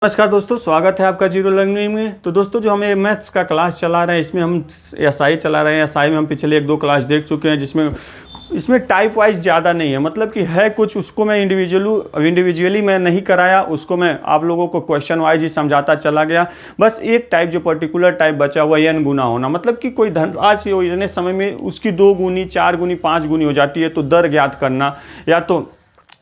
नमस्कार दोस्तों, स्वागत है आपका जीरो लर्निंग में। तो दोस्तों, जो हमें मैथ्स का क्लास चला रहे हैं, इसमें हम एसआई चला रहे हैं। एसआई में हम पिछले 1-2 क्लास देख चुके हैं, जिसमें इसमें टाइप वाइज ज़्यादा नहीं है, मतलब कि है कुछ, उसको मैं इंडिविजुअली मैं नहीं कराया, उसको मैं आप लोगों को क्वेश्चन वाइज ही समझाता चला गया। बस एक टाइप जो पर्टिकुलर टाइप बचा हुआ n गुना होना, मतलब कि कोई धनराशि हो, इतने समय में उसकी 2 गुनी 4 गुनी 5 गुनी हो जाती है, तो दर ज्ञात करना, या तो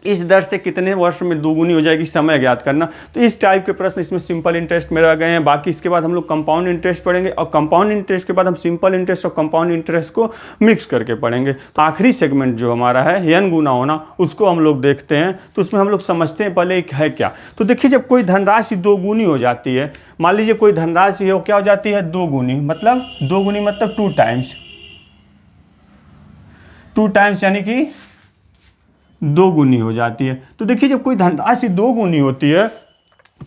इस दर से कितने वर्ष में 2 गुनी हो जाएगी, समय ज्ञात करना। तो इस टाइप के प्रश्न इसमें सिंपल इंटरेस्ट में रह गए हैं। बाकी इसके बाद हम लोग कंपाउंड इंटरेस्ट पढ़ेंगे, और कंपाउंड इंटरेस्ट के बाद हम सिंपल इंटरेस्ट और कंपाउंड इंटरेस्ट को मिक्स करके पढ़ेंगे। तो आखिरी सेगमेंट जो हमारा है n गुना होना, उसको हम लोग देखते हैं। तो उसमें हम लोग समझते हैं पहले एक है क्या। तो देखिए, जब कोई धनराशि 2 गुनी हो जाती है, मान लीजिए कोई धनराशि है, वो क्या हो जाती है 2 गुनी, मतलब 2 गुनी मतलब 2 टाइम्स, 2 टाइम्स यानी कि 2 गुनी हो जाती है। तो देखिए, जब कोई धनराशि 2 गुनी होती है,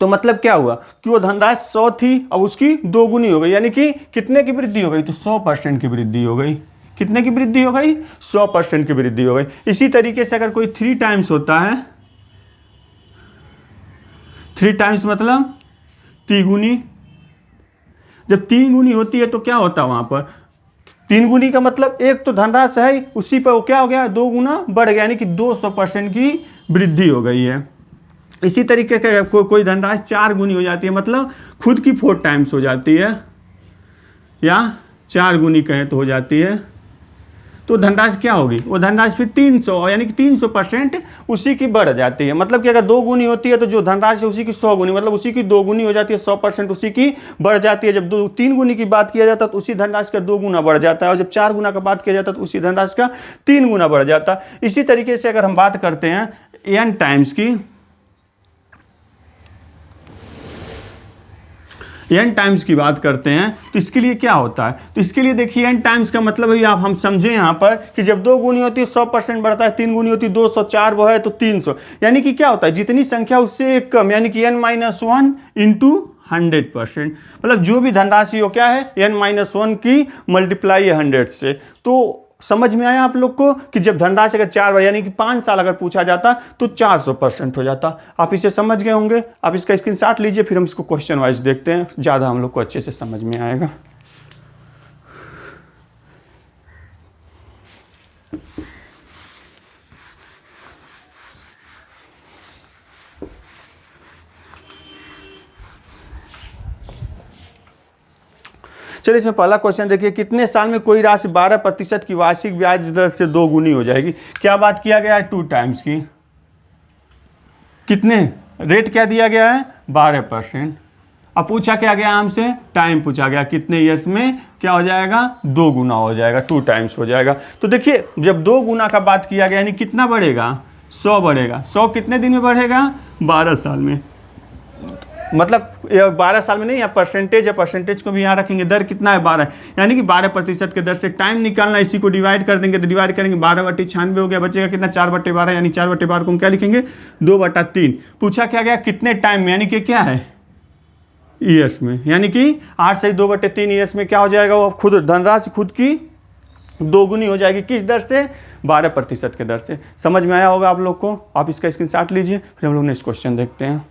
तो मतलब क्या हुआ कि वो धनराशि 100 थी, अब उसकी 2 गुनी हो गई, यानी कि कितने की वृद्धि हो गई, तो 100% की वृद्धि हो गई। कितने की वृद्धि हो गई, 100% की वृद्धि हो गई। इसी तरीके से अगर कोई 3 टाइम्स होता है, 3 टाइम्स मतलब 3 गुनी। जब 3 गुनी होती है तो क्या होता है वहां पर, 3 गुनी का मतलब एक तो धनराशि है, उसी पर वो क्या हो गया, 2 गुना बढ़ गया, यानी कि 200% की वृद्धि हो गई है। इसी तरीके से कोई धनराशि 4 गुनी हो जाती है, मतलब खुद की 4 टाइम्स हो जाती है, या 4 गुनी कहें तो हो जाती है, तो धनराशि क्या होगी, वो धनराशि फिर 300, यानी कि 300% उसी की बढ़ जाती है। मतलब कि अगर 2 गुनी होती है तो जो धनराशि उसी की 100 गुनी, मतलब उसी की 2 गुनी हो जाती है, 100% उसी की बढ़ जाती है। जब 3 गुनी की बात किया जाता है तो उसी धनराशि का 2 गुना बढ़ जाता है, और जब 4 गुना का बात किया जाता है तो उसी धनराशि का 3 गुना बढ़ जाता है। इसी तरीके से अगर हम बात करते हैं n टाइम्स की, n टाइम्स की बात करते हैं, तो इसके लिए क्या होता है, तो इसके लिए देखिए n टाइम्स का मतलब है, आप हम समझें यहाँ पर कि जब 2 गुनी होती है 100% बढ़ता है, 3 गुनी होती है 200, 4 वो है तो 300, यानी कि क्या होता है, जितनी संख्या उससे एक कम, यानी कि n-1 इंटू 100%, मतलब जो भी धनराशि हो क्या है, n-1 की मल्टीप्लाई है 100 से। तो समझ में आया आप लोग को कि जब धनराशि अगर 4 यानी कि 5 साल अगर पूछा जाता तो 400% हो जाता। आप इसे समझ गए होंगे। आप इसका स्क्रीनशॉट लीजिए, फिर हम इसको क्वेश्चन वाइज देखते हैं, ज़्यादा हम लोग को अच्छे से समझ में आएगा। चलिए, इसमें पहला क्वेश्चन देखिए, कितने साल में कोई राशि 12% की वार्षिक ब्याज दर से 2 गुनी हो जाएगी। क्या बात किया गया है, 2 टाइम्स की। कितने रेट क्या दिया गया है, 12%। अब पूछा क्या गया हमसे, टाइम पूछा गया, कितने ईयर्स में क्या हो जाएगा, 2 गुना हो जाएगा, 2 टाइम्स हो जाएगा। तो देखिए, जब 2 गुना का बात किया गया, यानी कितना बढ़ेगा, 100 बढ़ेगा। 100 कितने दिन में बढ़ेगा, 12 साल में। मतलब 12 साल में नहीं, या परसेंटेज है, परसेंटेज को भी यहाँ रखेंगे। दर कितना है, 12, यानी कि 12% के दर से टाइम निकालना। इसी को डिवाइड कर देंगे, तो डिवाइड करेंगे, 12/96 हो गया, बचेगा कितना, 4/12, यानी 4/12 को हम क्या लिखेंगे, 2/3। पूछा क्या गया, कितने टाइम में, यानी कि क्या है, ईयर्स में, यानी कि 8 से 2/3 ईयर्स में क्या हो जाएगा, वो खुद धनराशि खुद की 2 गुनी हो जाएगी। किस दर से, 12% के दर से। समझ में आया होगा आप लोग को। आप इसका स्क्रीनशॉट लीजिए, फिर हम लोग नेक्स्ट क्वेश्चन देखते हैं।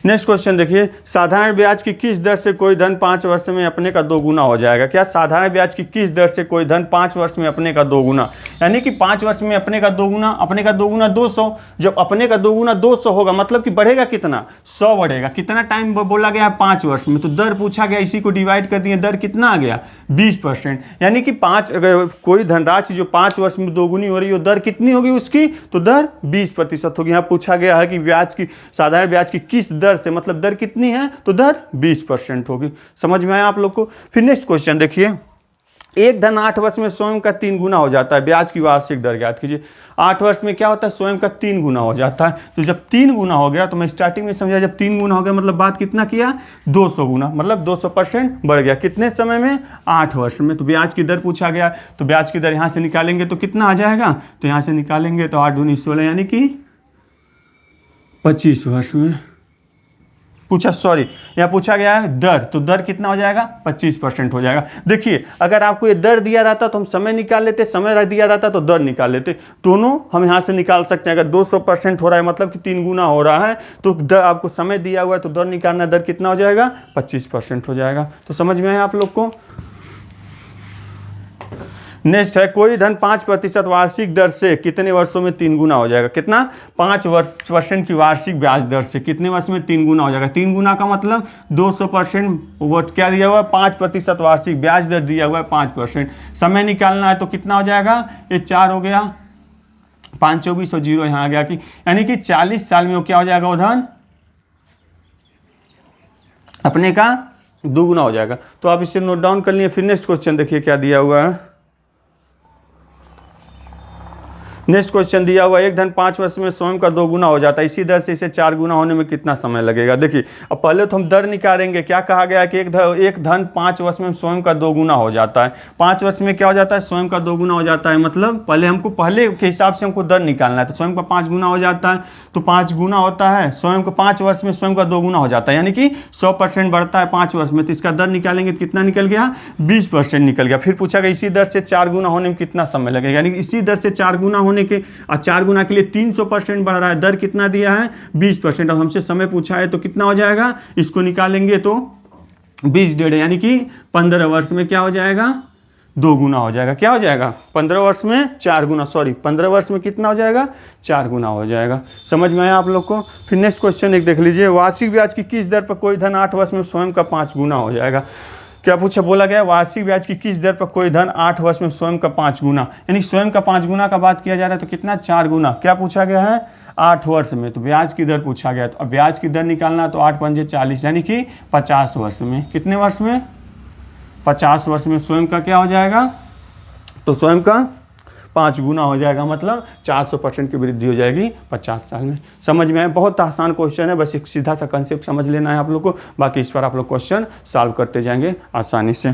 नेक्स्ट क्वेश्चन देखिए, साधारण ब्याज की किस दर से कोई धन 5 वर्ष में अपने का 2 गुना हो जाएगा। क्या साधारण ब्याज की किस दर से कोई धन 5 वर्ष में अपने का 2 गुना, यानी कि 5 वर्ष में अपने का 2 गुना, अपने का 2 गुना 200। जब अपने का 2 गुना 200 होगा, मतलब कि बढ़ेगा कितना, 100 बढ़ेगा। कितना टाइम बोला गया है, 5 वर्ष में। तो दर पूछा गया, इसी को डिवाइड कर दिए, दर कितना आ गया, 20%। यानी कि कोई धनराशि जो 5 वर्ष में 2 गुनी हो रही हो, दर कितनी होगी उसकी, तो दर 20% होगी। यहाँ पूछा गया है कि ब्याज की, साधारण ब्याज की किस दर से, मतलब दर कितनी है, तो दर 20% होगी। समझ में आया आप लोग को। फिर नेक्स्ट क्वेश्चन देखिए, एक धन 8 वर्ष में स्वयं का 3 गुना हो जाता है, ब्याज की वार्षिक दर ज्ञात कीजिए। 8 वर्ष में क्या होता है, स्वयं का 3 गुना हो जाता है। तो जब 3 गुना हो गया, तो मैं स्टार्टिंग में समझा, जब 3 गुना हो गया मतलब बात कितना किया, 200 गुना, मतलब 200% बढ़ गया। कितने समय में, 8 वर्ष में। तो ब्याज की दर पूछा गया, तो ब्याज की दर यहाँ से निकालेंगे तो कितना आ जाएगा, तो यहाँ से निकालेंगे तो 8 दूनी 16, यानी कि 25 वर्ष में। पूछा, सॉरी यहाँ पूछा गया है दर, तो दर कितना हो जाएगा 25% हो जाएगा। देखिए अगर आपको ये दर दिया रहता तो हम समय निकाल लेते, समय दिया रहता तो दर निकाल लेते, दोनों हम यहाँ से निकाल सकते हैं। अगर 200% हो रहा है मतलब कि 3 गुना हो रहा है, तो दर आपको समय दिया हुआ है तो दर निकालना, दर कितना हो जाएगा 25% हो जाएगा। तो समझ में आया आप लोग को। नेक्स्ट है कोई धन 5% वार्षिक दर से कितने वर्षों में 3 गुना हो जाएगा। कितना 5% की वार्षिक ब्याज दर से कितने वर्ष में 3 गुना हो जाएगा। 3 गुना का मतलब 200%, वो क्या दिया हुआ है 5% वार्षिक ब्याज दर दिया हुआ है 5%। समय निकालना है तो कितना हो जाएगा, ये 4 हो गया, 5 24 और 0 यहाँ आ गया कि यानी कि 40 साल में वो क्या हो जाएगा, वो धन अपने का 2 गुना हो जाएगा। तो आप इसे नोट डाउन कर लिए। फिर नेक्स्ट क्वेश्चन देखिए क्या दिया हुआ है। नेक्स्ट क्वेश्चन दिया हुआ एक धन 5 वर्ष में स्वयं का 2 गुना हो जाता है, इसी दर से इसे 4 गुना होने में कितना समय लगेगा। देखिए अब पहले तो हम दर निकालेंगे। क्या कहा गया है कि एक धन 5 वर्ष में स्वयं का 2 गुना हो जाता है। 5 वर्ष में क्या हो जाता है, स्वयं का 2 गुना हो जाता है। मतलब पहले हमको पहले के हिसाब से हमको दर निकालना है, तो स्वयं का 5 गुना हो जाता है, तो 5 गुना होता है स्वयं का 5 वर्ष में स्वयं का 2 गुना हो जाता है, यानी कि 100% बढ़ता है 5 वर्ष में, तो इसका दर निकालेंगे तो कितना निकल गया 20% निकल गया। फिर पूछा गया इसी दर से 4 गुना होने में कितना समय लगेगा, यानी कि इसी दर से 4 गुना होने के 4 गुना के लिए 300% बढ़ रहा है, दर कितना दिया है 20%। अब हमसे समय पूछा है तो कितना हो जाएगा, इसको निकालेंगे तो 20 डेढ़ यानी कि 15 वर्ष में क्या हो जाएगा 2 गुना हो जाएगा। क्या हो जाएगा 15 वर्ष में 4 गुना, सॉरी 15 वर्ष में कितना हो जाएगा 4 गुना हो जाएगा। समझ में आया आप लोग को। फिर नेक्स्ट क्वेश्चन एक देख लीजिए, वार्षिक ब्याज की किस दर पर कोई धन 8 वर्ष में स्वयं का 5 गुना हो जाएगा। क्या पूछा, बोला गया वार्षिक ब्याज की किस दर पर कोई धन 8 वर्ष में स्वयं का 5 गुना, यानी स्वयं का 5 गुना का बात किया जा रहा है तो कितना 4 गुना। क्या पूछा गया है 8 वर्ष में, तो ब्याज की दर पूछा गया। तो अब ब्याज की दर निकालना तो 8 पंजे 40 यानी कि 50 वर्ष में, कितने वर्ष में 50 वर्ष में स्वयं का क्या हो जाएगा, तो स्वयं का 5 गुना हो जाएगा, मतलब 400% की वृद्धि हो जाएगी 50 साल में। समझ में आया, बहुत आसान क्वेश्चन है, बस एक सीधा सा कंसेप्ट समझ लेना है आप लोग को, बाकी इस पर आप लोग क्वेश्चन सॉल्व करते जाएंगे आसानी से।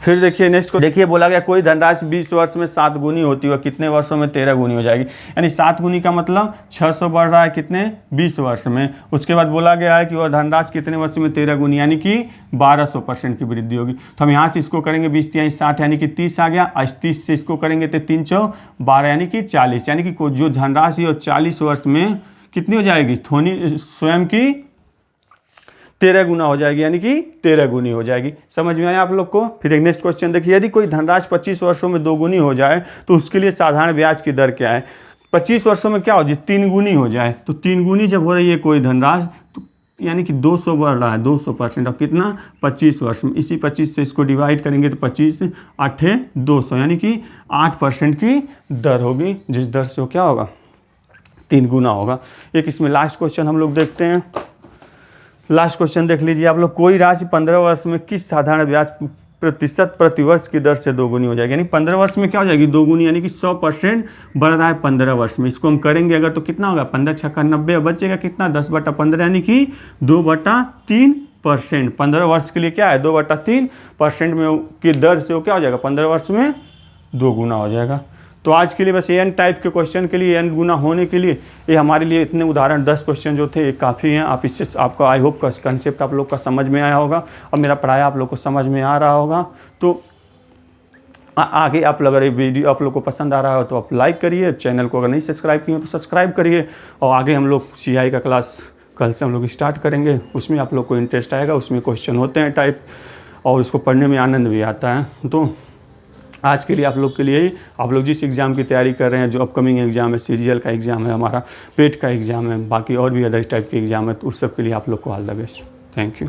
फिर देखिए नेक्स्ट को देखिए, बोला गया कोई धनराशि 20 वर्ष में 7 गुनी होती है, कितने वर्षों में 13 गुनी हो जाएगी। यानी 7 गुनी का मतलब 600 बढ़ रहा है कितने 20 वर्ष में। उसके बाद बोला गया है कि वह धनराशि कितने वर्ष में 13 गुनी, यानी कि 1200% की वृद्धि होगी। तो हम यहाँ से इसको करेंगे 20 × 60 यानी कि 30 आ गया, 30 से इसको करेंगे तो 3 × 12 यानी कि 40, यानी कि जो धनराशि हो 40 वर्ष में कितनी हो जाएगी, थोनी स्वयं की 13 गुना हो जाएगी, यानी कि 13 गुनी हो जाएगी। समझ में आया आप लोग को। फिर एक नेक्स्ट क्वेश्चन देखिए, यदि कोई धनराशि 25 वर्षों में 2 गुनी हो जाए तो उसके लिए साधारण ब्याज की दर क्या है। 25 वर्षों में क्या हो जाए 3 गुनी हो जाए, तो 3 गुनी जब हो रही है कोई धनराशि तो यानी कि 200 बढ़ रहा है 200%। अब कितना 25 वर्ष में, इसी 25 से इसको डिवाइड करेंगे तो 25 8 200 यानी कि 8% की दर होगी, जिस दर से वो क्या होगा 3 गुना होगा। एक इसमें लास्ट क्वेश्चन हम लोग देखते हैं। लास्ट क्वेश्चन देख लीजिए आप लोग, कोई राशि 15 वर्ष में किस साधारण ब्याज प्रतिशत प्रतिवर्ष की दर से 2 गुनी हो जाएगी। यानी 15 वर्ष में क्या हो जाएगी 2 गुनी, यानी कि 100% बढ़ रहा है 15 वर्ष में। इसको हम करेंगे अगर तो कितना होगा 15 × 6 90, बचेगा कितना 10/15 यानी कि 2/3%। 15 वर्ष के लिए क्या है 2/3% में की दर से वो क्या हो जाएगा 15 वर्ष में 2 गुना हो जाएगा। तो आज के लिए बस n टाइप के क्वेश्चन के लिए n गुना होने के लिए ये हमारे लिए इतने उदाहरण 10 क्वेश्चन जो थे ये काफ़ी हैं। आप इससे आपको आई होप का कंसेप्ट आप लोग का समझ में आया होगा और मेरा पढ़ाया आप लोग को समझ में आ रहा होगा। तो आगे आप लोग अगर ये वीडियो आप लोग को पसंद आ रहा हो तो आप लाइक करिए, चैनल को अगर नहीं सब्सक्राइब किए तो सब्सक्राइब करिए। और आगे हम लोग CI का क्लास कल से हम लोग स्टार्ट करेंगे, उसमें आप लोग को इंटरेस्ट आएगा, उसमें क्वेश्चन होते हैं टाइप और उसको पढ़ने में आनंद भी आता है। तो आज के लिए आप लोग के लिए ही, आप लोग जिस एग्ज़ाम की तैयारी कर रहे हैं, जो अपकमिंग एग्ज़ाम है, सीजीएल का एग्ज़ाम है, हमारा पेट का एग्ज़ाम है, बाकी और भी अदर टाइप के एग्ज़ाम है, तो उस सब के लिए आप लोग को all the best. Thank you.